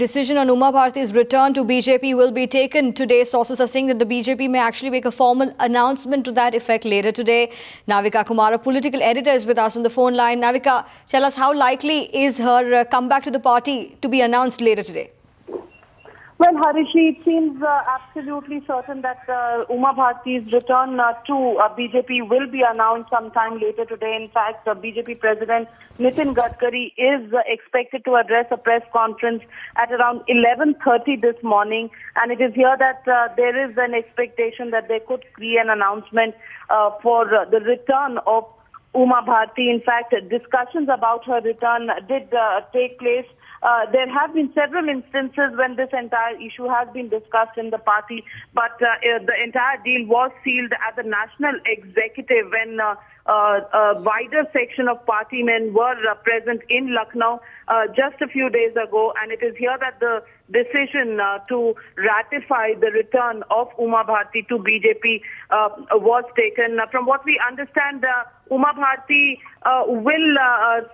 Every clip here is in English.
Decision on Uma Bharti's return to BJP will be taken today. Sources are saying that the BJP may actually make a formal announcement to that effect later today. Navika Kumar, a political editor, is with us on the phone line. Navika, tell us, how likely is her comeback to the party to be announced later today? Well, Harishi, it seems absolutely certain that Uma Bharti's return to BJP will be announced sometime later today. In fact, BJP President Nitin Gadkari is expected to address a press conference at around 11:30 this morning. And it is here that there is an expectation that there could be an announcement for the return of Uma Bharti. In fact, discussions about her return did take place. There have been several instances when this entire issue has been discussed in the party, but the entire deal was sealed at the national executive when a wider section of party men were present in Lucknow just a few days ago, and it is here that the decision to ratify the return of Uma Bharti to BJP was taken. From what we understand, Uma Bharti will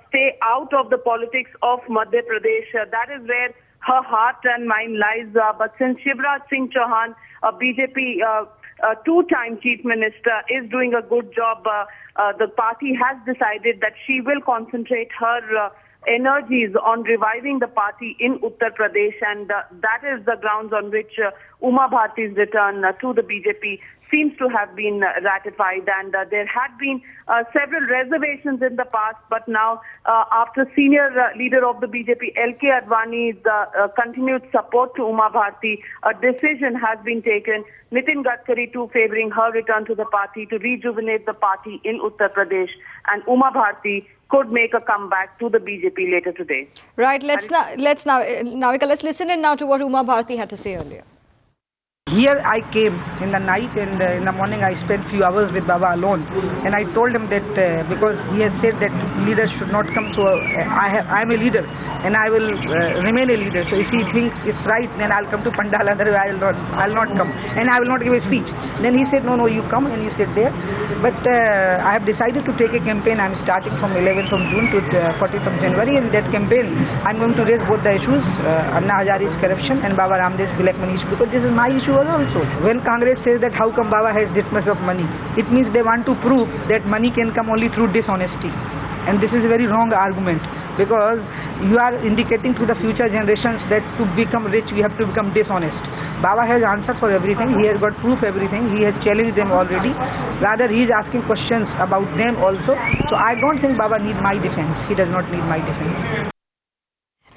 stay out of the politics of Madhya Pradesh. That is where her heart and mind lies. But since Shivraj Singh Chauhan, BJP two-time chief minister, is doing a good job, the party has decided that she will concentrate her energies on reviving the party in Uttar Pradesh, and that is the grounds on which Uma Bharti's return to the BJP seems to have been ratified. And there had been several reservations in the past, but now after senior leader of the BJP, L.K. Advani's continued support to Uma Bharti, a decision has been taken. Nitin Gadkari too favoring her return to the party to rejuvenate the party in Uttar Pradesh, and Uma Bharti could make a comeback to the BJP later today. Right, Navika, let's listen in now to what Uma Bharti had to say earlier. Here I came in the night, and in the morning I spent few hours with Baba alone, and I told him that because he has said that leaders should not come to I am a leader and I will remain a leader, so if he thinks it's right, then I'll come to Pandal, otherwise I'll not come, and I will not give a speech. Then he said, no, you come and you sit there. But I have decided to take a campaign. I'm starting from 11th of June to 14th of January. In that campaign I'm going to raise both the issues, Anna Hazari's corruption and Baba Ramdev's black money issue, because this is my issue also. When Congress says that how come Baba has this much of money, it means they want to prove that money can come only through dishonesty. And this is a very wrong argument, because you are indicating to the future generations that to become rich we have to become dishonest. Baba has answered for everything. He has got proof everything. He has challenged them already. Rather, he is asking questions about them also. So I don't think Baba needs my defense. He does not need my defense.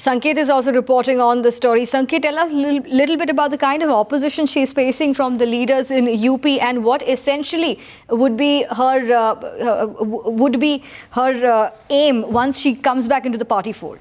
Sanket is also reporting on the story. Sanket, tell us a little bit about the kind of opposition she's facing from the leaders in UP and what essentially would be her aim once she comes back into the party fold.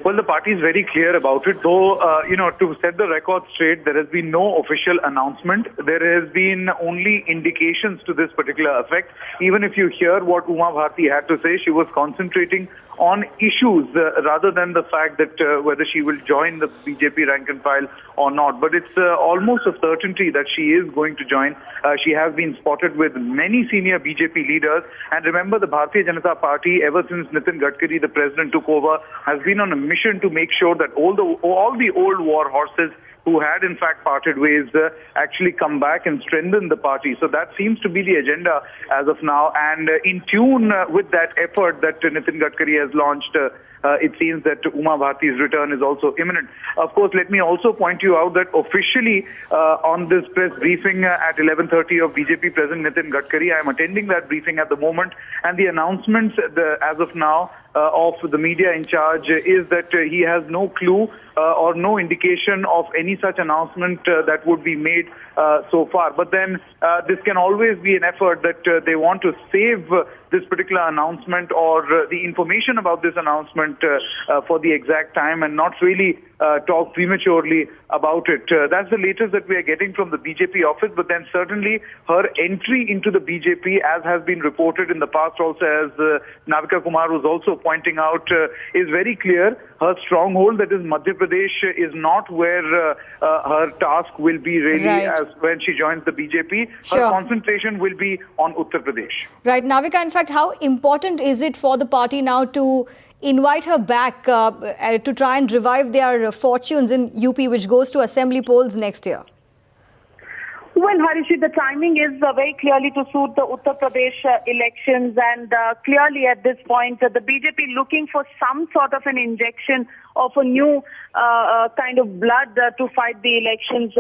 Well, the party is very clear about it, though, to set the record straight, there has been no official announcement. There has been only indications to this particular effect. Even if you hear what Uma Bharti had to say, she was concentrating on issues rather than the fact that whether she will join the BJP rank and file or not. But it's almost a certainty that she is going to join. She has been spotted with many senior BJP leaders. And remember, the Bharatiya Janata Party, ever since Nitin Gadkari, the president, took over, has been on a mission to make sure that all the old war horses who had in fact parted ways actually come back and strengthen the party. So that seems to be the agenda as of now. And in tune with that effort that Nitin Gadkari has launched, it seems that Uma Bharti's return is also imminent. Of course, let me also point you out that officially on this press briefing at 11:30 of BJP President Nitin Gadkari, I am attending that briefing at the moment, and the announcements as of now of the media in charge is that he has no clue or no indication of any such announcement that would be made so far. But then this can always be an effort that they want to save this particular announcement or the information about this announcement for the exact time and not really talk prematurely about it. That's the latest that we are getting from the BJP office, but then certainly her entry into the BJP, as has been reported in the past also, as Navika Kumar was also pointing out, is very clear. Her stronghold, that is Madhya Pradesh, is not where her task will be really as when she joins the BJP. Her concentration will be on Uttar Pradesh. Right. Navika, in fact, how important is it for the party now to invite her back to try and revive their fortunes in UP, which goes to assembly polls next year? Well, Harishi, the timing is very clearly to suit the Uttar Pradesh elections, and clearly at this point, the BJP looking for some sort of an injection of a new kind of blood to fight the elections.